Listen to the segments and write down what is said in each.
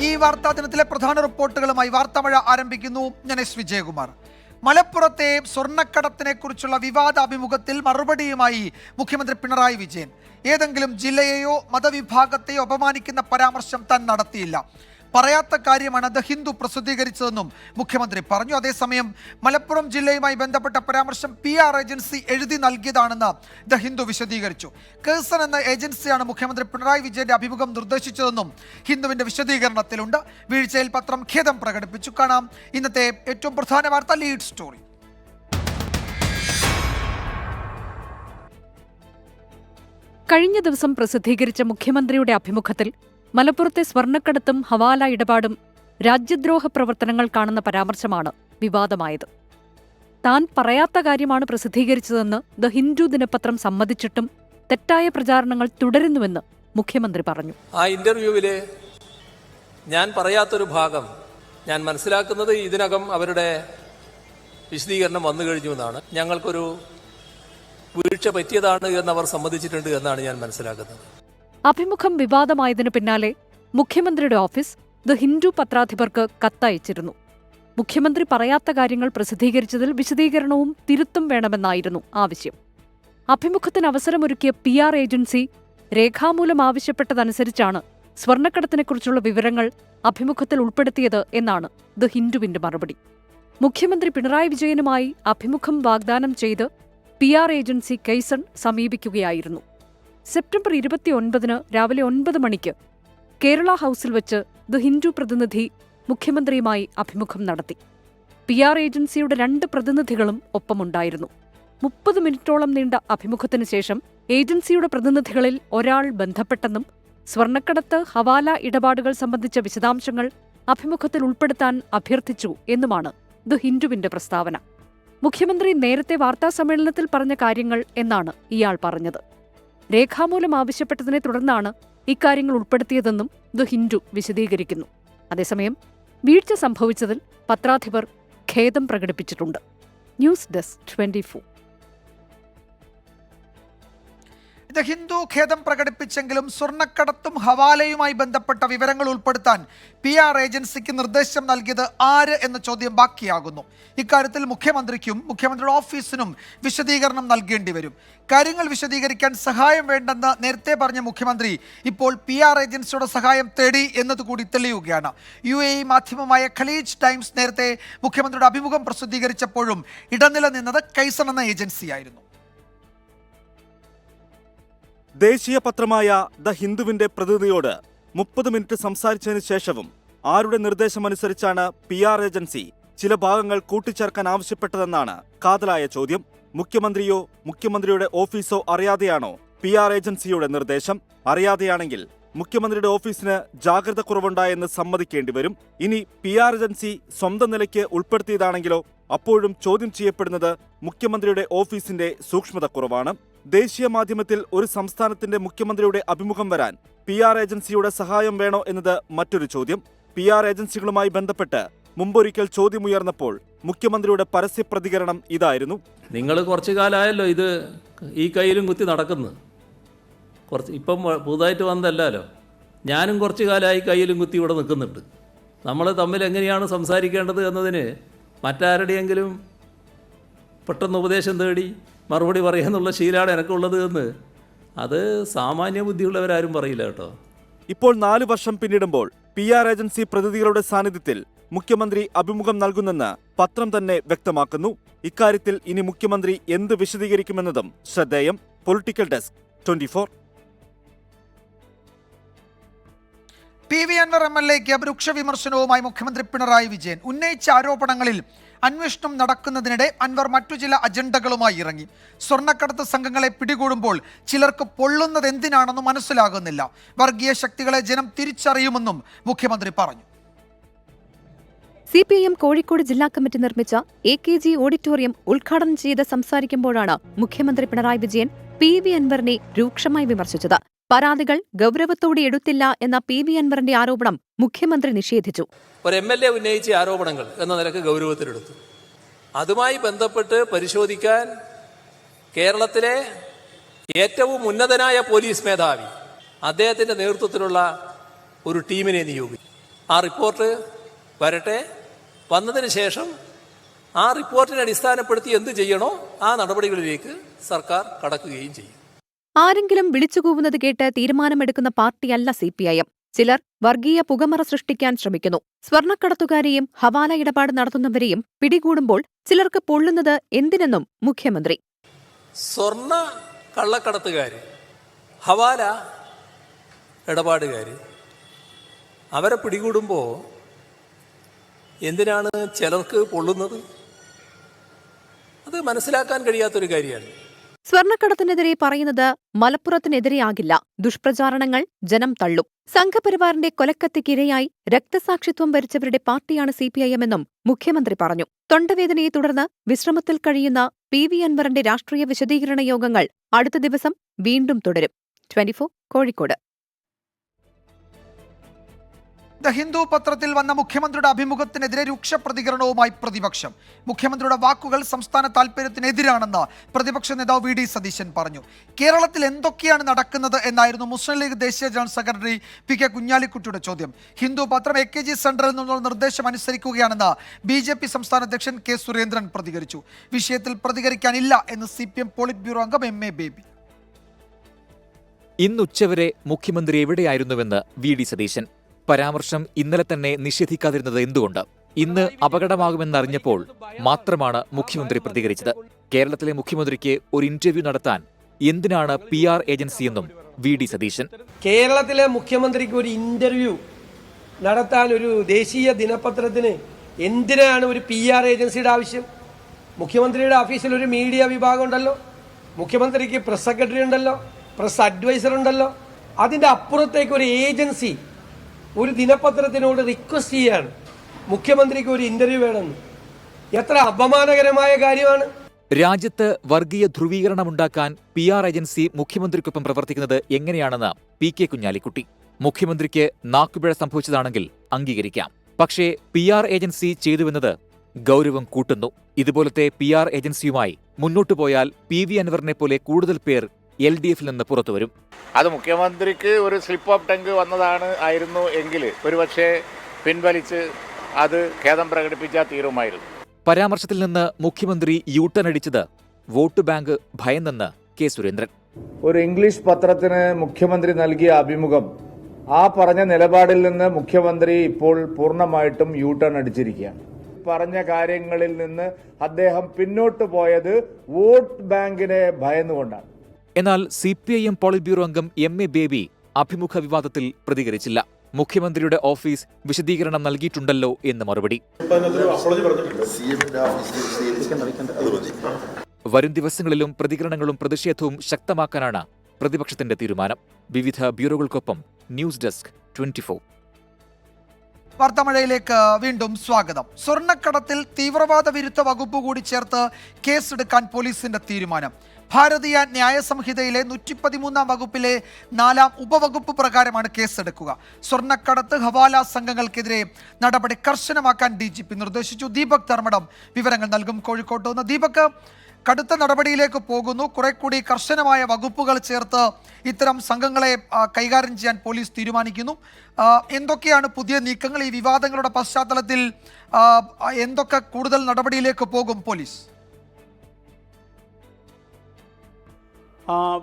ഈ വാർത്താ ദിനത്തിലെ പ്രധാന റിപ്പോർട്ടുകളുമായി വാർത്താമഴ ആരംഭിക്കുന്നു. ഞാൻ എസ് വിജയകുമാർ. മലപ്പുറത്തെ സ്വർണ്ണക്കടത്തിനെ കുറിച്ചുള്ള വിവാദ അഭിമുഖത്തിൽ മറുപടിയുമായി മുഖ്യമന്ത്രി പിണറായി വിജയൻ. ഏതെങ്കിലും ജില്ലയെയോ മതവിഭാഗത്തെയോ അപമാനിക്കുന്ന പരാമർശം താൻ നടത്തിയില്ല. പറയാത്ത കാര്യമാണ് ദ ഹിന്ദു പ്രസിദ്ധീകരിച്ചതെന്നും മുഖ്യമന്ത്രി പറഞ്ഞു. അതേസമയം മലപ്പുറം ജില്ലയുമായി ബന്ധപ്പെട്ട പരാമർശം PR ഏജൻസി എഴുതി നൽകിയതാണെന്ന് ദ ഹിന്ദു വിശദീകരിച്ചു. കേസൺ എന്ന ഏജൻസിയാണ് മുഖ്യമന്ത്രി പിണറായി വിജയന്റെ അഭിമുഖം നിർദ്ദേശിച്ചതെന്നും ഹിന്ദുവിന്റെ വിശദീകരണത്തിലുണ്ട്. വീഴ്ചയിൽ പത്രം ഖേദം പ്രകടിപ്പിച്ചു. കാണാം ഇന്നത്തെ ഏറ്റവും പ്രധാന വാർത്ത, ലീഡ് സ്റ്റോറി. കഴിഞ്ഞ ദിവസം പ്രസിദ്ധീകരിച്ച മുഖ്യമന്ത്രിയുടെ അഭിമുഖത്തിൽ മലപ്പുറത്തെ സ്വർണ്ണക്കടത്തും ഹവാല ഇടപാടും രാജ്യദ്രോഹ പ്രവർത്തനങ്ങൾ കാണുന്ന പരാമർശമാണ് വിവാദമായത്. താൻ പറയാത്ത കാര്യമാണ് പ്രസിദ്ധീകരിച്ചതെന്ന് ദ ഹിന്ദു ദിനപത്രം സമ്മതിച്ചിട്ടും തെറ്റായ പ്രചാരണങ്ങൾ തുടരുന്നുവെന്ന് മുഖ്യമന്ത്രി പറഞ്ഞു. ആ ഇന്റർവ്യൂവില് ഞാൻ പറയാത്തൊരു ഭാഗം ഞാൻ മനസ്സിലാക്കുന്നത് ഇതിനകം അവരുടെ വിശദീകരണം വന്നു കഴിഞ്ഞു എന്നാണ്. ഞങ്ങൾക്കൊരു വീഴ്ച പറ്റിയതാണ് എന്നവർ സമ്മതിച്ചിട്ടുണ്ട് എന്നാണ് ഞാൻ മനസ്സിലാക്കുന്നത്. അഭിമുഖം വിവാദമായതിനു പിന്നാലെ മുഖ്യമന്ത്രിയുടെ ഓഫീസ് ദ ഹിന്ദു പത്രാധിപർക്ക് കത്തയച്ചിരുന്നു. മുഖ്യമന്ത്രി പറയാത്ത കാര്യങ്ങൾ പ്രസിദ്ധീകരിച്ചതിൽ വിശദീകരണവും തിരുത്തും വേണമെന്നായിരുന്നു ആവശ്യം. അഭിമുഖത്തിന് അവസരമൊരുക്കിയ PR ഏജൻസി രേഖാമൂലം ആവശ്യപ്പെട്ടതനുസരിച്ചാണ് സ്വർണ്ണക്കടത്തിനെക്കുറിച്ചുള്ള വിവരങ്ങൾ അഭിമുഖത്തിൽ ഉൾപ്പെടുത്തിയത് എന്നാണ് ദ ഹിന്ദുവിന്റെ മറുപടി. മുഖ്യമന്ത്രി പിണറായി വിജയനുമായി അഭിമുഖം വാഗ്ദാനം ചെയ്ത് PR ഏജൻസി കേസൺ സമീപിക്കുകയായിരുന്നു. സെപ്റ്റംബർ 29 രാവിലെ 9 മണിക്ക് കേരള ഹൌസിൽ വെച്ച് ദ ഹിന്ദു പ്രതിനിധി മുഖ്യമന്ത്രിയുമായി അഭിമുഖം നടത്തി. PR ഏജൻസിയുടെ 2 പ്രതിനിധികളും ഒപ്പമുണ്ടായിരുന്നു. 30 മിനിറ്റോളം നീണ്ട അഭിമുഖത്തിന് ശേഷം ഏജൻസിയുടെ പ്രതിനിധികളിൽ ഒരാൾ ബന്ധപ്പെട്ടെന്നും സ്വർണ്ണക്കടത്ത് ഹവാല ഇടപാടുകൾ സംബന്ധിച്ച വിശദാംശങ്ങൾ അഭിമുഖത്തിൽ ഉൾപ്പെടുത്താൻ അഭ്യർത്ഥിച്ചു എന്നുമാണ് ദ ഹിന്ദുവിന്റെ പ്രസ്താവന. മുഖ്യമന്ത്രി നേരത്തെ വാർത്താസമ്മേളനത്തിൽ പറഞ്ഞ കാര്യങ്ങൾ എന്നാണ് ഇയാൾ പറഞ്ഞത്. രേഖാമൂലം ആവശ്യപ്പെട്ടതിനെ തുടർന്നാണ് ഇക്കാര്യങ്ങൾ ഉൾപ്പെടുത്തിയതെന്നും ദ ഹിന്ദു വിശദീകരിക്കുന്നു. അതേസമയം വീഴ്ച സംഭവിച്ചതിൽ പത്രാധിപർ ഖേദം പ്രകടിപ്പിച്ചിട്ടുണ്ട്. News desk 24. ദ ഹിന്ദു ഖേദം പ്രകടിപ്പിച്ചെങ്കിലും സ്വർണ്ണക്കടത്തും ഹവാലയുമായി ബന്ധപ്പെട്ട വിവരങ്ങൾ ഉൾപ്പെടുത്താൻ PR ഏജൻസിക്ക് നിർദ്ദേശം നൽകിയത് ആര് എന്ന ചോദ്യം ബാക്കിയാകുന്നു. ഇക്കാര്യത്തിൽ മുഖ്യമന്ത്രിക്കും മുഖ്യമന്ത്രിയുടെ ഓഫീസിനും വിശദീകരണം നൽകേണ്ടി വരും. കാര്യങ്ങൾ വിശദീകരിക്കാൻ സഹായം വേണ്ടെന്ന് നേരത്തെ പറഞ്ഞ മുഖ്യമന്ത്രി ഇപ്പോൾ PR ഏജൻസിയുടെ സഹായം തേടി എന്നതുകൂടി തെളിയുകയാണ്. UAE മാധ്യമമായ ഖലീജ് ടൈംസ് നേരത്തെ മുഖ്യമന്ത്രിയുടെ അഭിമുഖം പ്രസിദ്ധീകരിച്ചപ്പോഴും ഇടനില നിന്നത് കൈസൺ എന്ന ഏജൻസിയായിരുന്നു. ദേശീയ പത്രമായ ദ ഹിന്ദുവിന്റെ പ്രതിനിധിയോട് 30 മിനിറ്റ് സംസാരിച്ചതിന് ശേഷവും ആരുടെ നിർദ്ദേശമനുസരിച്ചാണ് PR ഏജൻസി ചില ഭാഗങ്ങൾ കൂട്ടിച്ചേർക്കാൻ ആവശ്യപ്പെട്ടതെന്നാണ് കാതലായ ചോദ്യം. മുഖ്യമന്ത്രിയോ മുഖ്യമന്ത്രിയുടെ ഓഫീസോ അറിയാതെയാണോ PR ഏജൻസിയുടെ നിർദ്ദേശം? അറിയാതെയാണെങ്കിൽ മുഖ്യമന്ത്രിയുടെ ഓഫീസിന് ജാഗ്രത കുറവുണ്ടായെന്ന് സമ്മതിക്കേണ്ടി വരും. ഇനി PR ഏജൻസി സ്വന്തം നിലയ്ക്ക് ഉൾപ്പെടുത്തിയതാണെങ്കിലോ അപ്പോഴും ചോദ്യം ചെയ്യപ്പെടുന്നത് മുഖ്യമന്ത്രിയുടെ ഓഫീസിന്റെ സൂക്ഷ്മത കുറവാണ്. ദേശീയ മാധ്യമത്തിൽ ഒരു സംസ്ഥാനത്തിന്റെ മുഖ്യമന്ത്രിയുടെ അഭിമുഖം വരാൻ PR ഏജൻസിയുടെ സഹായം വേണോ എന്നത് മറ്റൊരു ചോദ്യം. PR ഏജൻസികളുമായി ബന്ധപ്പെട്ട് മുമ്പൊരിക്കൽ ചോദ്യമുയർന്നപ്പോൾ മുഖ്യമന്ത്രിയുടെ പരസ്യ പ്രതികരണം ഇതായിരുന്നു: നിങ്ങൾ കുറച്ചു കാലമായല്ലോ ഇത് ഈ കയ്യിലും കുത്തി നടക്കുന്നത്. ഇപ്പം പുതുതായിട്ട് വന്നതല്ലോ. ഞാനും കുറച്ചു കാലമായി കയ്യിലും കുത്തി ഇവിടെ നിൽക്കുന്നുണ്ട്. നമ്മൾ തമ്മിൽ എങ്ങനെയാണ് സംസാരിക്കേണ്ടത് എന്നതിന് മറ്റാരുടെയെങ്കിലും പെട്ടെന്ന് ഉപദേശം തേടി മറുപടി പറയാന്നുള്ള ശീലമാണ് എനിക്കുള്ളത് എന്ന് അത് സാമാന്യ ബുദ്ധിയുള്ളവരാരും പറയില്ല കേട്ടോ. ഇപ്പോൾ 4 വർഷം പിന്നിടുമ്പോൾ PR ഏജൻസി പ്രതിനിധികളുടെ സാന്നിധ്യത്തിൽ മുഖ്യമന്ത്രി അഭിമുഖം നൽകുന്നെന്ന് പത്രം തന്നെ വ്യക്തമാക്കുന്നു. ഇക്കാര്യത്തിൽ ഇനി മുഖ്യമന്ത്രി എന്ത് വിശദീകരിക്കുമെന്നതും ശ്രദ്ധേയം. Political desk 24. PV അൻവർ MLAക്ക് രൂക്ഷ വിമർശനവുമായി മുഖ്യമന്ത്രി പിണറായി വിജയൻ. ഉന്നയിച്ച ആരോപണങ്ങളിൽ അന്വേഷണം നടക്കുന്നതിനിടെ അൻവർ മറ്റു ചില അജണ്ടകളുമായി ഇറങ്ങി. സ്വർണ്ണക്കടത്ത് സംഘങ്ങളെ പിടികൂടുമ്പോൾ ചിലർക്ക് പൊള്ളുന്നത് എന്തിനാണെന്ന് മനസ്സിലാകുന്നില്ല. വർഗീയ ശക്തികളെ ജനം തിരിച്ചറിയുമെന്നും മുഖ്യമന്ത്രി പറഞ്ഞു. CPIM കോഴിക്കോട് ജില്ലാ കമ്മിറ്റി നിർമ്മിച്ച AKG ഓഡിറ്റോറിയം ഉദ്ഘാടനം ചെയ്ത് സംസാരിക്കുമ്പോഴാണ് മുഖ്യമന്ത്രി പിണറായി വിജയൻ PV അൻവറിനെ രൂക്ഷമായി വിമർശിച്ചത്. പരാതികൾ ഗൗരവത്തോടെ എടുത്തില്ല എന്ന PV അൻവറിന്റെ ആരോപണം മുഖ്യമന്ത്രി നിഷേധിച്ചു. ഒരു MLA ഉന്നയിച്ച ആരോപണങ്ങൾ എന്ന നിലക്ക് ഗൗരവത്തിലെടുത്തു. അതുമായി ബന്ധപ്പെട്ട് പരിശോധിക്കാൻ കേരളത്തിലെ ഏറ്റവും ഉന്നതനായ പോലീസ് മേധാവി അദ്ദേഹത്തിൻ്റെ നേതൃത്വത്തിലുള്ള ഒരു ടീമിനെ നിയോഗിച്ചു. ആ റിപ്പോർട്ട് വരട്ടെ, വന്നതിന് ശേഷം ആ റിപ്പോർട്ടിനെ അടിസ്ഥാനപ്പെടുത്തി എന്ത് ചെയ്യണോ ആ നടപടികളിലേക്ക് സർക്കാർ കടക്കുകയും ചെയ്യും. ആരെങ്കിലും വിളിച്ചുകൂവുന്നത് കേട്ട് തീരുമാനമെടുക്കുന്ന പാർട്ടിയല്ല CPIM. ചിലർ വർഗീയ പുകമറ സൃഷ്ടിക്കാൻ ശ്രമിക്കുന്നു. സ്വർണ്ണക്കടത്തുകാരെയും ഹവാല ഇടപാട് നടത്തുന്നവരെയും പിടികൂടുമ്പോൾ ചിലർക്ക് പൊള്ളുന്നത് എന്തിനെന്നും മുഖ്യമന്ത്രി. സ്വർണ്ണ കള്ളക്കടത്തുകാർ, ഹവാല ഇടപാടുകാർ, അവരെ പിടികൂടുമ്പോൾ എന്തിനാണ് ചിലർക്ക് പൊള്ളുന്നത്? അത് മനസ്സിലാക്കാൻ കഴിയാത്തൊരു കാര്യമാണ്. സ്വർണ്ണക്കടത്തിനെതിരെ പറയുന്നത് മലപ്പുറത്തിനെതിരെയാകില്ല. ദുഷ്പ്രചാരണങ്ങൾ ജനം തള്ളും. സംഘപരിവാറിന്റെ കൊലക്കത്തിക്കിരയായി രക്തസാക്ഷിത്വം വരിച്ചവരുടെ പാർട്ടിയാണ് CPIM എന്നും മുഖ്യമന്ത്രി പറഞ്ഞു. തൊണ്ടവേദനയെ തുടർന്ന് വിശ്രമത്തിൽ കഴിയുന്ന PV അൻവറിന്റെ രാഷ്ട്രീയ വിശദീകരണ യോഗങ്ങൾ അടുത്ത ദിവസം വീണ്ടും തുടരും. 24 കോഴിക്കോട്. ദ ഹിന്ദു പത്രത്തിൽ വന്ന മുഖ്യമന്ത്രിയുടെ അഭിമുഖത്തിനെതിരെ രൂക്ഷ പ്രതികരണവുമായി പ്രതിപക്ഷം. മുഖ്യമന്ത്രിയുടെ വാക്കുകൾ സംസ്ഥാന താൽപര്യത്തിനെതിരാണെന്ന് പ്രതിപക്ഷ നേതാവ് VD സതീശൻ പറഞ്ഞു. കേരളത്തിൽ എന്തൊക്കെയാണ് നടക്കുന്നത് എന്നായിരുന്നു മുസ്ലിം ലീഗ് ദേശീയ ജനറൽ സെക്രട്ടറി PK കുഞ്ഞാലിക്കുട്ടിയുടെ ചോദ്യം. ഹിന്ദു പത്രം AKG സെന്ററിൽ നിന്നുള്ള നിർദ്ദേശം അനുസരിക്കുകയാണെന്ന് BJP സംസ്ഥാന അധ്യക്ഷൻ K സുരേന്ദ്രൻ പ്രതികരിച്ചു. വിഷയത്തിൽ പ്രതികരിക്കാനില്ല എന്ന് CPM പോളിറ്റ് ബ്യൂറോ അംഗം MA ബേബി. ഇന്നുച്ചവരെ മുഖ്യമന്ത്രി എവിടെയായിരുന്നുവെന്ന് VD സതീശൻ. പരാമർശം ഇന്നലെ തന്നെ നിഷേധിക്കാതിരുന്നത് എന്തുകൊണ്ട്? ഇന്ന് അപകടമാകുമെന്നറിഞ്ഞപ്പോൾ മാത്രമാണ് മുഖ്യമന്ത്രി പ്രതികരിച്ചത്. കേരളത്തിലെ മുഖ്യമന്ത്രിക്ക് ഒരു ഇന്റർവ്യൂ നടത്താൻ എന്തിനാണ് PR ഏജൻസിയെന്നും VD സതീശൻ. കേരളത്തിലെ മുഖ്യമന്ത്രിക്ക് ഒരു ഇന്റർവ്യൂ നടത്താൻ ഒരു ദേശീയ ദിനപത്രത്തിന് എന്തിനാണ് ഒരു PR ഏജൻസിയുടെ ആവശ്യം? മുഖ്യമന്ത്രിയുടെ ഓഫീസിൽ ഒരു മീഡിയ വിഭാഗം ഉണ്ടല്ലോ, മുഖ്യമന്ത്രിക്ക് പ്രസ് സെക്രട്ടറി ഉണ്ടല്ലോ, പ്രസ് അഡ്വൈസർ ഉണ്ടല്ലോ. അതിൻ്റെ അപ്പുറത്തേക്ക് ഒരു ഏജൻസി ഒരു ദിനപത്രത്തിനോട് റിക്വസ്റ്റ് ചെയ്യാണ് മുഖ്യമന്ത്രിക്ക് ഒരു ഇന്റർവ്യൂ വേണമെന്ന്. എത്ര അപമാനകരമായ കാര്യമാണ്. രാജ്യത്ത് വർഗീയ ധ്രുവീകരണമുണ്ടാക്കാൻ PR ഏജൻസി മുഖ്യമന്ത്രിക്കൊപ്പം പ്രവർത്തിക്കുന്നത് എങ്ങനെയാണെന്ന് PK കുഞ്ഞാലിക്കുട്ടി. മുഖ്യമന്ത്രിക്ക് നാക്കുപിഴ സംഭവിച്ചതാണെങ്കിൽ അംഗീകരിക്കാം. പക്ഷേ PR ഏജൻസി ചെയ്തുവെന്നത് ഗൗരവം കൂട്ടുന്നു. ഇതുപോലത്തെ PR ഏജൻസിയുമായി മുന്നോട്ടു പോയാൽ PV അൻവറിനെ പോലെ കൂടുതൽ പേർ LDF-ൽ നിന്ന് പുറത്തുവരും. അത് മുഖ്യമന്ത്രിക്ക് ഒരു സ്ലിപ്പ് ഓഫ് ടങ്ക് ആയിരുന്നു എങ്കിൽ ഒരുപക്ഷെ പിൻവലിച്ച് അത് ഖേദം പ്രകടിപ്പിച്ചാൽ തീരുമായിരുന്നു. പരാമർശത്തിൽ നിന്ന് മുഖ്യമന്ത്രി യൂട്ടേൺ അടിച്ചത് വോട്ട് ബാങ്ക് ഭയന്നെന്ന് K സുരേന്ദ്രൻ. ഒരു ഇംഗ്ലീഷ് പത്രത്തിന് മുഖ്യമന്ത്രി നൽകിയ അഭിമുഖം, ആ പറഞ്ഞ നിലപാടിൽ നിന്ന് മുഖ്യമന്ത്രി ഇപ്പോൾ പൂർണ്ണമായിട്ടും യൂട്ടേൺ അടിച്ചിരിക്കുകയാണ്. പറഞ്ഞ കാര്യങ്ങളിൽ നിന്ന് അദ്ദേഹം പിന്നോട്ട് പോയത് വോട്ട് ബാങ്കിനെ ഭയന്നുകൊണ്ടാണ്. എന്നാൽ CPIM പോളിറ്റ് ബ്യൂറോ അംഗം MA ബേബി അഭിമുഖ വിവാദത്തിൽ പ്രതികരിച്ചില്ല. മുഖ്യമന്ത്രിയുടെ ഓഫീസ് വിശദീകരണം നൽകിയിട്ടുണ്ടല്ലോ എന്ന് മറുപടി. വരും ദിവസങ്ങളിലും പ്രതികരണങ്ങളും പ്രതിഷേധവും ശക്തമാക്കാനാണ് പ്രതിപക്ഷത്തിന്റെ തീരുമാനം. വിവിധ ബ്യൂറോകൾക്കൊപ്പം ന്യൂസ് ഡെസ്ക് 24. വാർത്താമഴയിലേക്ക് വീണ്ടും സ്വാഗതം. സ്വർണ്ണക്കടത്തിൽ തീവ്രവാദ വിരുദ്ധ വകുപ്പ് കൂടി ചേർത്ത് കേസെടുക്കാൻ പോലീസിന്റെ തീരുമാനം. ഭാരതീയ ന്യായ സംഹിതയിലെ 113 വകുപ്പിലെ 4ാം ഉപവകുപ്പ് പ്രകാരമാണ് കേസെടുക്കുക. സ്വർണ്ണക്കടത്ത് ഹവാല സംഘങ്ങൾക്കെതിരെ നടപടി കർശനമാക്കാൻ DGP നിർദ്ദേശിച്ചു. ദീപക് ധർമ്മടം വിവരങ്ങൾ നൽകും കോഴിക്കോട്ട് നിന്ന്. ദീപക്, കടുത്ത നടപടിയിലേക്ക് പോകുന്നു. കുറെ കൂടി കർശനമായ വകുപ്പുകൾ ചേർത്ത് ഇത്തരം സംഘങ്ങളെ കൈകാര്യം ചെയ്യാൻ പോലീസ് തീരുമാനിക്കുന്നു. എന്തൊക്കെയാണ് പുതിയ നീക്കങ്ങൾ? ഈ വിവാദങ്ങളുടെ പശ്ചാത്തലത്തിൽ എന്തൊക്കെ കൂടുതൽ നടപടിയിലേക്ക് പോകും പോലീസ്?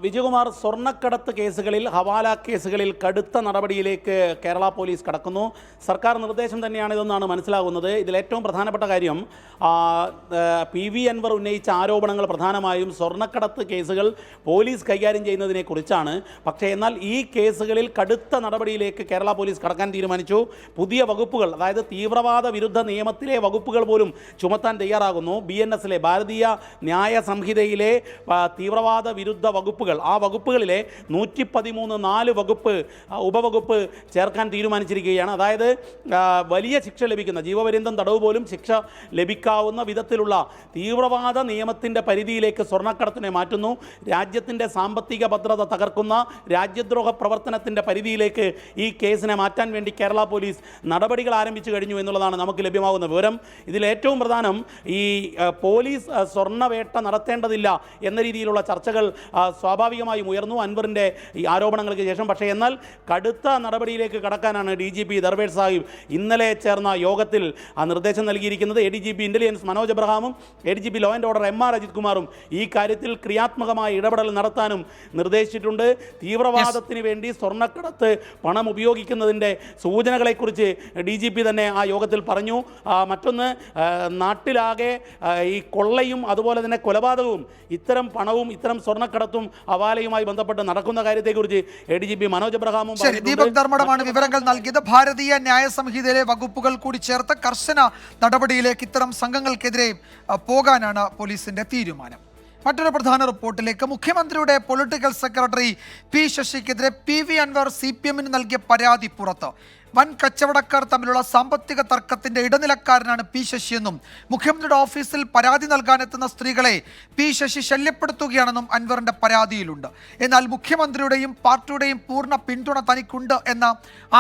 വിജയകുമാർ, സ്വർണ്ണക്കടത്ത് കേസുകളിൽ, ഹവാല കേസുകളിൽ കടുത്ത നടപടിയിലേക്ക് കേരള പോലീസ് കടക്കുന്നു. സർക്കാർ നിർദ്ദേശം തന്നെയാണ് ഇതെന്നാണ് മനസ്സിലാകുന്നത്. ഇതിൽ ഏറ്റവും പ്രധാനപ്പെട്ട കാര്യം PV അൻവർ ഉന്നയിച്ച ആരോപണങ്ങൾ പ്രധാനമായും സ്വർണ്ണക്കടത്ത് കേസുകൾ പോലീസ് കൈകാര്യം ചെയ്യുന്നതിനെക്കുറിച്ചാണ്. പക്ഷേ എന്നാൽ ഈ കേസുകളിൽ കടുത്ത നടപടിയിലേക്ക് കേരള പോലീസ് കടക്കാൻ തീരുമാനിച്ചു. പുതിയ വകുപ്പുകൾ, അതായത് തീവ്രവാദ വിരുദ്ധ നിയമത്തിലെ വകുപ്പുകൾ പോലും ചുമത്താൻ തയ്യാറാകുന്നു. BNS-ലെ ഭാരതീയ ന്യായ സംഹിതയിലെ തീവ്രവാദ വിരുദ്ധ വകുപ്പുകൾ, ആ വകുപ്പുകളിലെ 113 വകുപ്പ് ഉപവകുപ്പ് ചേർക്കാൻ തീരുമാനിച്ചിരിക്കുകയാണ്. അതായത് വലിയ ശിക്ഷ ലഭിക്കുന്ന, ജീവപര്യന്തം തടവ് പോലും ശിക്ഷ ലഭിക്കാവുന്ന വിധത്തിലുള്ള തീവ്രവാദ നിയമത്തിൻ്റെ പരിധിയിലേക്ക് സ്വർണ്ണക്കടത്തിനെ മാറ്റുന്നു. രാജ്യത്തിൻ്റെ സാമ്പത്തിക ഭദ്രത തകർക്കുന്ന രാജ്യദ്രോഹ പ്രവർത്തനത്തിൻ്റെ പരിധിയിലേക്ക് ഈ കേസിനെ മാറ്റാൻ വേണ്ടി കേരള പോലീസ് നടപടികൾ ആരംഭിച്ചു കഴിഞ്ഞു എന്നുള്ളതാണ് നമുക്ക് ലഭ്യമാകുന്ന വിവരം. ഇതിൽ ഏറ്റവും പ്രധാനം ഈ പോലീസ് സ്വർണ്ണവേട്ട നടത്തേണ്ടതില്ല എന്ന രീതിയിലുള്ള ചർച്ചകൾ സ്വാഭാവികമായും ഉയർന്നു അൻവറിൻ്റെ ഈ ആരോപണങ്ങൾക്ക് ശേഷം. പക്ഷേ എന്നാൽ കടുത്ത നടപടിയിലേക്ക് കടക്കാനാണ് DGP ദർവേഷ് സാഹിബ് ഇന്നലെ ചേർന്ന യോഗത്തിൽ നിർദ്ദേശം നൽകിയിരിക്കുന്നത്. ADGP ഇന്റലിജൻസ് മനോജ് എബ്രഹാമും ADGP law and order MR Ajith കുമാറും ഈ കാര്യത്തിൽ ക്രിയാത്മകമായ ഇടപെടൽ നടത്താനും നിർദ്ദേശിച്ചിട്ടുണ്ട്. തീവ്രവാദത്തിന് വേണ്ടി സ്വർണ്ണക്കടത്ത് പണം ഉപയോഗിക്കുന്നതിൻ്റെ സൂചനകളെക്കുറിച്ച് DGP തന്നെ ആ യോഗത്തിൽ പറഞ്ഞു. മറ്റൊന്ന്, നാട്ടിലാകെ ഈ കൊള്ളയും അതുപോലെ തന്നെ കൊലപാതകവും ഇത്തരം പണവും ഇത്തരം സ്വർണ്ണക്കടത്തും ഹവാലയുമായി ബന്ധപ്പെട്ട് നടക്കുന്ന കാര്യത്തെക്കുറിച്ച് ADGP മനോജ് എബ്രഹാമും ദീപക് ധർമ്മടമാണ് വിവരങ്ങൾ നൽകിയത്. ഭാരതീയ ന്യായ സംഹിതയിലെ വകുപ്പുകൾ കൂടി ചേർത്ത് കർശന നടപടിയിലേക്ക് ഇത്തരം സംഘങ്ങൾക്കെതിരെ പോകാനാണ് പോലീസിന്റെ തീരുമാനം. മറ്റൊരു പ്രധാന റിപ്പോർട്ടിലേക്ക്. മുഖ്യമന്ത്രിയുടെ പൊളിറ്റിക്കൽ സെക്രട്ടറി P ശശിക്കെതിരെ PV അൻവർ CPM-ന് നൽകിയ പരാതി പുറത്ത്. വൻ കച്ചവടക്കാർ തമ്മിലുള്ള സാമ്പത്തിക തർക്കത്തിന്റെ ഇടനിലക്കാരനാണ് P ശശിയെന്നും മുഖ്യമന്ത്രിയുടെ ഓഫീസിൽ പരാതി നൽകാനെത്തുന്ന സ്ത്രീകളെ P ശശി ശല്യപ്പെടുത്തുകയാണെന്നും അൻവറിന്റെ പരാതിയിലുണ്ട്. എന്നാൽ മുഖ്യമന്ത്രിയുടെയും പാർട്ടിയുടെയും പൂർണ്ണ പിന്തുണ തനിക്കുണ്ട് എന്ന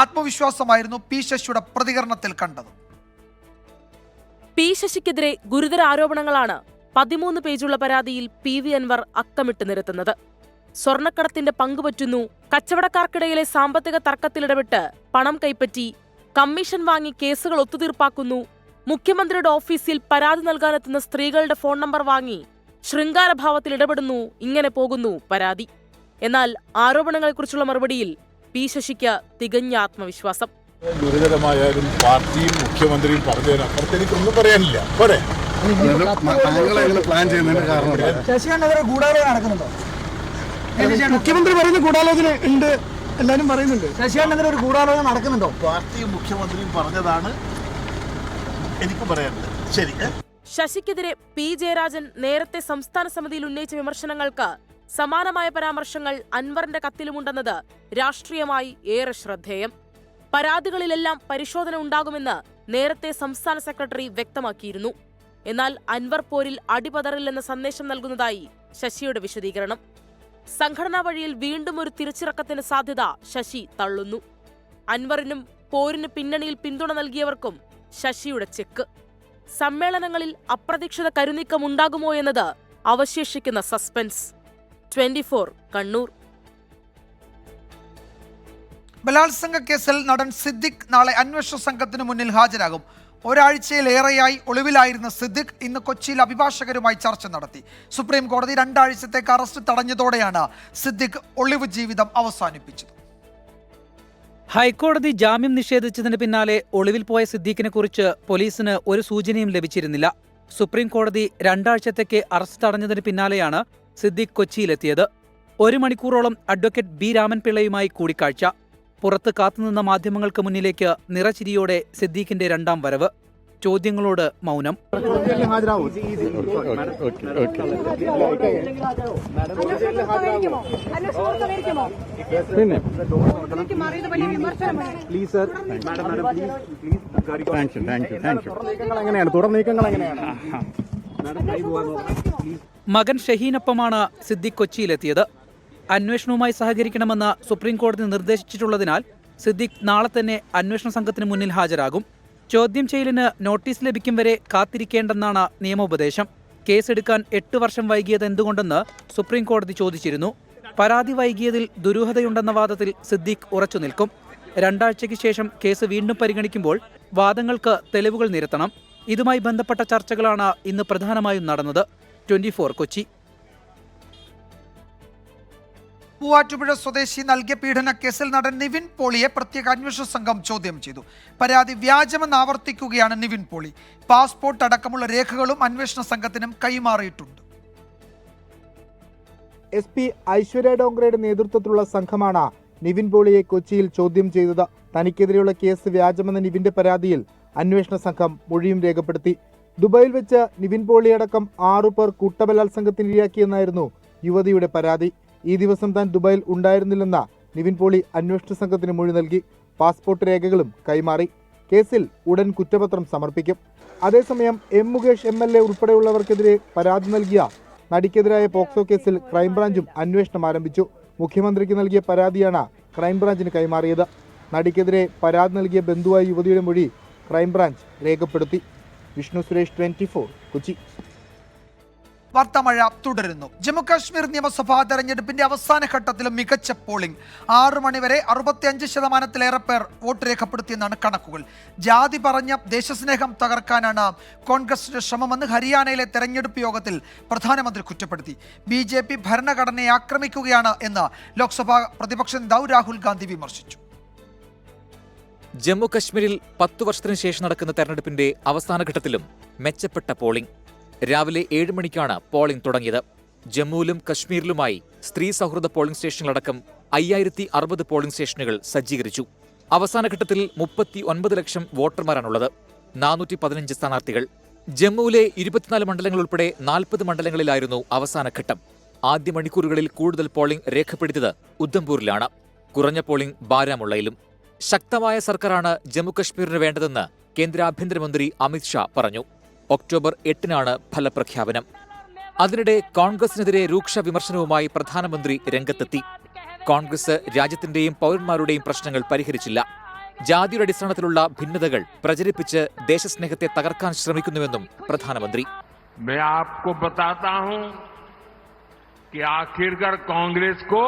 ആത്മവിശ്വാസമായിരുന്നു P ശശിയുടെ പ്രതികരണത്തിൽ കണ്ടത്. P ശശിക്കെതിരെ ഗുരുതര ആരോപണങ്ങളാണ് 13 പേജുള്ള പരാതിയിൽ PV അൻവർ അക്കമിട്ട് നിരത്തുന്നത്. സ്വർണ്ണക്കടത്തിന്റെ പങ്കുപറ്റുന്നു, കച്ചവടക്കാർക്കിടയിലെ സാമ്പത്തിക തർക്കത്തിലിടപെട്ട് പണം കൈപ്പറ്റി, കമ്മീഷൻ വാങ്ങി കേസുകൾ ഒത്തുതീർപ്പാക്കുന്നു, മുഖ്യമന്ത്രിയുടെ ഓഫീസിൽ പരാതി നൽകാനെത്തുന്ന സ്ത്രീകളുടെ ഫോൺ നമ്പർ വാങ്ങി ശൃംഗാരഭാവത്തിൽ ഇടപെടുന്നു. ഇങ്ങനെ പോകുന്നു പരാതി. എന്നാൽ ആരോപണങ്ങളെക്കുറിച്ചുള്ള മറുപടിയിൽ P ശശിക്ക് തികഞ്ഞ ആത്മവിശ്വാസം. ഗുരുതരമായാലും പാർട്ടിയും മുഖ്യമന്ത്രിയും പറഞ്ഞതിനപ്പുറത്ത് എനിക്കൊന്നും പറയാനില്ല. പോരെ പ്ലാൻ ചെയ്യുന്നതിന് കാരണം ഗൂഢാലോചന നടക്കുന്നുണ്ടോ? മുഖ്യമന്ത്രി പറയുന്ന ഗൂഢാലോചന ഉണ്ട്, എല്ലാവരും പറയുന്നുണ്ട്. ശശികാന്തിനെതിരെ ഒരു ഗൂഢാലോചന നടക്കുന്നുണ്ടോ? പാർട്ടിയും മുഖ്യമന്ത്രിയും പറഞ്ഞതാണ് എനിക്ക് പറയാനുള്ളത്. ശരി. ശശിക്കെതിരെ P ജയരാജൻ നേരത്തെ സംസ്ഥാന സമിതിയിൽ ഉന്നയിച്ച വിമർശനങ്ങൾക്ക് സമാനമായ പരാമർശങ്ങൾ അൻവറിന്റെ കത്തിലുമുണ്ടെന്നത് രാഷ്ട്രീയമായി ഏറെ ശ്രദ്ധേയം. പരാതികളിലെല്ലാം പരിശോധന ഉണ്ടാകുമെന്ന് നേരത്തെ സംസ്ഥാന സെക്രട്ടറി വ്യക്തമാക്കിയിരുന്നു. എന്നാൽ അൻവർ പോരിൽ അടിപതറില്ലെന്ന സന്ദേശം നൽകുന്നതായി ശശിയുടെ വിശദീകരണം. സംഘടനാ വഴിയിൽ വീണ്ടും ഒരു തിരിച്ചിറക്കത്തിന് സാധ്യത ശശി തള്ളുന്നു. അൻവറിനും പോരിന് പിന്നണിയിൽ പിന്തുണ നൽകിയവർക്കും ശശിയുടെ ചെക്ക്. സമ്മേളനങ്ങളിൽ അപ്രതീക്ഷിത കരുനീക്കം ഉണ്ടാകുമോ എന്നത് അവശേഷിക്കുന്ന സസ്പെൻസ്. 24 കണ്ണൂർ. ബലാത്സംഗ കേസിൽ നടൻ സിദ്ദിഖ് നാളെ അന്വേഷണ സംഘത്തിന് മുന്നിൽ ഹാജരാകും. ഒരാഴ്ചയിലേറെയായി ഒളിവിലായിരുന്ന സിദ്ദിഖ് ഇന്ന് കൊച്ചിയിൽ അഭിഭാഷകരുമായി ചർച്ച നടത്തി. സുപ്രീം കോടതി 2 ആഴ്ചത്തേക്ക് അറസ്റ്റ് തടഞ്ഞതോടെയാണ് സിദ്ദിഖ് ഒളിവ് ജീവിതം അവസാനിപ്പിച്ചത്. ഹൈക്കോടതി ജാമ്യം നിഷേധിച്ചതിന് പിന്നാലെ ഒളിവിൽ പോയ സിദ്ദീഖിനെ കുറിച്ച് പോലീസിന് ഒരു സൂചനയും ലഭിച്ചിരുന്നില്ല. സുപ്രീം കോടതി 2 ആഴ്ചത്തേക്ക് അറസ്റ്റ് തടഞ്ഞതിന് പിന്നാലെയാണ് സിദ്ദീഖ് കൊച്ചിയിലെത്തിയത്. 1 മണിക്കൂറോളം അഡ്വക്കേറ്റ് B രാമൻപിള്ളയുമായി കൂടിക്കാഴ്ച. പുറത്ത് കാത്തുനിന്ന മാധ്യമങ്ങൾക്ക് മുന്നിലേക്ക് നിറചിരിയോടെ സിദ്ദീഖിന്റെ 2ാം വരവ്. ചോദ്യങ്ങളോട് മൗനം. മകൻ ഷഹീനൊപ്പമാണ് സിദ്ദീഖ് കൊച്ചിയിലെത്തിയത്. അന്വേഷണവുമായി സഹകരിക്കണമെന്ന് സുപ്രീംകോടതി നിർദ്ദേശിച്ചിട്ടുള്ളതിനാൽ സിദ്ദീഖ് നാളെ തന്നെ അന്വേഷണ സംഘത്തിന് മുന്നിൽ ഹാജരാകും. ചോദ്യം ചെയ്യലിന് നോട്ടീസ് ലഭിക്കും വരെ കാത്തിരിക്കേണ്ടെന്നാണ് നിയമോപദേശം. കേസെടുക്കാൻ 8 വർഷം വൈകിയത് എന്തുകൊണ്ടെന്ന് സുപ്രീംകോടതി ചോദിച്ചിരുന്നു. പരാതി വൈകിയതിൽ ദുരൂഹതയുണ്ടെന്ന വാദത്തിൽ സിദ്ദീഖ് ഉറച്ചു നിൽക്കും. 2 ആഴ്ചയ്ക്ക് ശേഷം കേസ് വീണ്ടും പരിഗണിക്കുമ്പോൾ വാദങ്ങൾക്ക് തെളിവുകൾ നിരത്തണം. ഇതുമായി ബന്ധപ്പെട്ട ചർച്ചകളാണ് ഇന്ന് പ്രധാനമായും നടന്നത്. 24 കൊച്ചി. മൂവാറ്റുപുഴ സ്വദേശി നൽകിയ പീഡനക്കേസിൽ നടൻ നിവിൻ പോളിയെ പ്രത്യേക അന്വേഷണ സംഘം ചോദ്യം ചെയ്തു. പരാതി വ്യാജമെന്ന് ആവർത്തിക്കുകയാണ് നിവിൻ പോളി. പാസ്പോർട്ട് അടക്കമുള്ള രേഖകളും അന്വേഷണ സംഘത്തിനും കൈമാറിയിട്ടുണ്ട്. SP ഐശ്വര്യ ഡോങ്ക്രയുടെ നേതൃത്വത്തിലുള്ള സംഘമാണ് നിവിൻ പോളിയെ കൊച്ചിയിൽ ചോദ്യം ചെയ്തത്. തനിക്കെതിരെയുള്ള കേസ് വ്യാജമെന്ന നിവിന്റെ പരാതിയിൽ അന്വേഷണ സംഘം മൊഴിയും രേഖപ്പെടുത്തി. ദുബായിൽ വെച്ച് നിവിൻ പോളിയടക്കം 6 പേർ കൂട്ടബലാത്സംഗത്തിനിരയാക്കിയെന്നായിരുന്നു യുവതിയുടെ പരാതി. ഈ ദിവസം താൻ ദുബായിൽ ഉണ്ടായിരുന്നില്ലെന്ന നിവിൻ പോളി അന്വേഷണ സംഘത്തിന് മൊഴി നൽകി. പാസ്പോർട്ട് രേഖകളും കൈമാറി. കേസിൽ ഉടൻ കുറ്റപത്രം സമർപ്പിക്കും. അതേസമയം M മുകേഷ് MLA ഉൾപ്പെടെയുള്ളവർക്കെതിരെ പരാതി നൽകിയ നടിക്കെതിരായ പോക്സോ കേസിൽ ക്രൈംബ്രാഞ്ചും അന്വേഷണം ആരംഭിച്ചു. മുഖ്യമന്ത്രിക്ക് നൽകിയ പരാതിയാണ് ക്രൈംബ്രാഞ്ചിന് കൈമാറിയത്. നടിക്കെതിരെ പരാതി നൽകിയ ബന്ധുവായ യുവതിയുടെ മൊഴി ക്രൈംബ്രാഞ്ച് രേഖപ്പെടുത്തി. വിഷ്ണു സുരേഷ്, 24 കൊച്ചി. വാർത്താമഴ തുടരുന്നു. ജമ്മുകാശ്മീർ നിയമസഭാ തെരഞ്ഞെടുപ്പിന്റെ അവസാന ഘട്ടത്തിലും മികച്ച പോളിംഗ്. 6 മണിവരെ 65% പേർ വോട്ട് രേഖപ്പെടുത്തിയെന്നാണ് കണക്കുകൾ. ജാതി പറഞ്ഞ ദേശസ്നേഹം തകർക്കാനാണ് കോൺഗ്രസിന്റെ ശ്രമമെന്ന് ഹരിയാനയിലെ തെരഞ്ഞെടുപ്പ് യോഗത്തിൽ പ്രധാനമന്ത്രി കുറ്റപ്പെടുത്തി. BJP ഭരണഘടനയെ ആക്രമിക്കുകയാണ് എന്ന് ലോക്സഭാ പ്രതിപക്ഷ നേതാവ് രാഹുൽ ഗാന്ധി വിമർശിച്ചു. ജമ്മു കശ്മീരിൽ 10 വർഷത്തിനു ശേഷം നടക്കുന്ന തെരഞ്ഞെടുപ്പിന്റെ അവസാന ഘട്ടത്തിലും മെച്ചപ്പെട്ട പോളിംഗ്. രാവിലെ 7 മണിക്കാണ് പോളിംഗ് തുടങ്ങിയത്. ജമ്മുവിലും കശ്മീരിലുമായി സ്ത്രീ സൗഹൃദ പോളിംഗ് സ്റ്റേഷനുകളടക്കം 5060 പോളിംഗ് സ്റ്റേഷനുകൾ സജ്ജീകരിച്ചു. അവസാന ഘട്ടത്തിൽ 39 ലക്ഷം വോട്ടർമാരാണുള്ളത്. 415 സ്ഥാനാർത്ഥികൾ. ജമ്മുവിലെ 24 മണ്ഡലങ്ങൾ ഉൾപ്പെടെ 40 മണ്ഡലങ്ങളിലായിരുന്നു അവസാന ഘട്ടം. ആദ്യ മണിക്കൂറുകളിൽ കൂടുതൽ പോളിംഗ് രേഖപ്പെടുത്തിയത് ഉദ്ധംപൂരിലാണ്. കുറഞ്ഞ പോളിംഗ് ബാരാമുള്ളയിലും. ശക്തമായ സർക്കാരാണ് ജമ്മുകശ്മീരിന് വേണ്ടതെന്ന് കേന്ദ്ര ആഭ്യന്തരമന്ത്രി അമിത് ഷാ പറഞ്ഞു. ഒക്ടോബർ 8-നാണ് ഫലപ്രഖ്യാപനം. അതിനിടെ കോൺഗ്രസിനെതിരെ രൂക്ഷ വിമർശനവുമായി പ്രധാനമന്ത്രി രംഗത്തെത്തി. കോൺഗ്രസ് രാജ്യത്തിന്റെയും പൗരന്മാരുടെയും പ്രശ്നങ്ങൾ പരിഹരിച്ചില്ല. ജാതിയുടെ അടിസ്ഥാനത്തിലുള്ള ഭിന്നതകൾ പ്രചരിപ്പിച്ച് ദേശസ്നേഹത്തെ തകർക്കാൻ ശ്രമിക്കുന്നുവെന്നും പ്രധാനമന്ത്രി. मैं आपको बताता हूं कि आखिरकार कांग्रेस को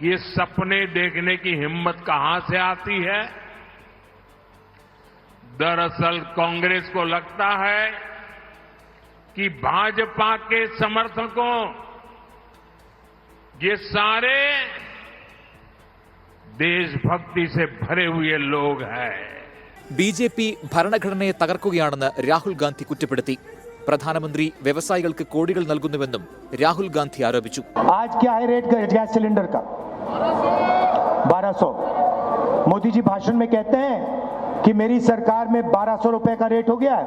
ये सपने देखने की हिम्मत कहां से आती है। दरअसल कांग्रेस को लगता है कि भाजपा के समर्थकों ये सारे देशभक्ति से भरे हुए लोग हैं. BJP ഭരണഘടനയെ തകർക്കുകയാണെന്ന് രാഹുൽ ഗാന്ധി കുറ്റപ്പെടുത്തി. പ്രധാനമന്ത്രി വ്യവസായികൾക്ക് കോടികൾ നൽകുന്നുവെന്നും രാഹുൽ ഗാന്ധി ആരോപിച്ചു. आज क्या है रेट गैस सिलेंडर का 1200. मोदी जी भाषण में कहते हैं कि मेरी सरकार में 1200 रुपए का रेट हो गया है.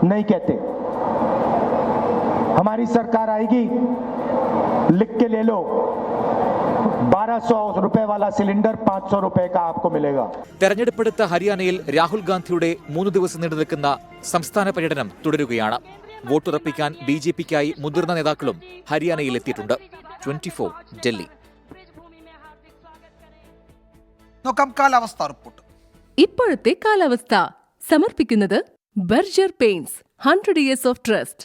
नहीं कहते. हमारी सरकार आएगी, लिख के ले लो, 1200 रुपए वाला सिलेंडर 500 रुपए का आपको मिलेगा. തെരഞ്ഞെടുപ്പെടുത്ത ഹരിയാനയിൽ രാഹുൽ ഗാന്ധിയുടെ 3 ദിവസം നീണ്ടുനിൽക്കുന്ന സംസ്ഥാന പര്യടനം തുടരുകയാണ്. വോട്ടുറപ്പിക്കാൻ BJPക്കായി മുതിർന്ന നേതാക്കളും ഹരിയാനയിൽ എത്തിയിട്ടുണ്ട്. 24 ഡൽഹി. നോക്കാം കാലാവസ്ഥാ റിപ്പോർട്ട്. ഇപ്പോഴത്തെ കാലാവസ്ഥ സമർപ്പിക്കുന്നത് Berger paints 100 years of trust.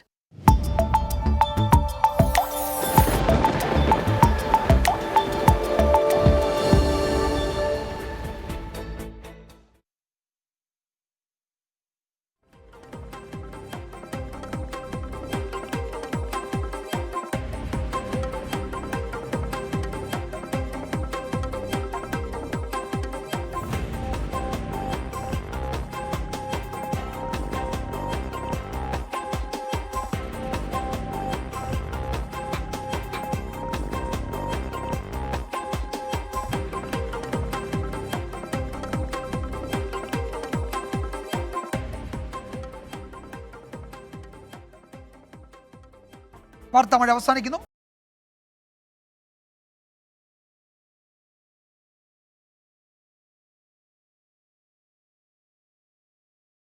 വാർത്താമഴ അവസാനിക്കുന്നു.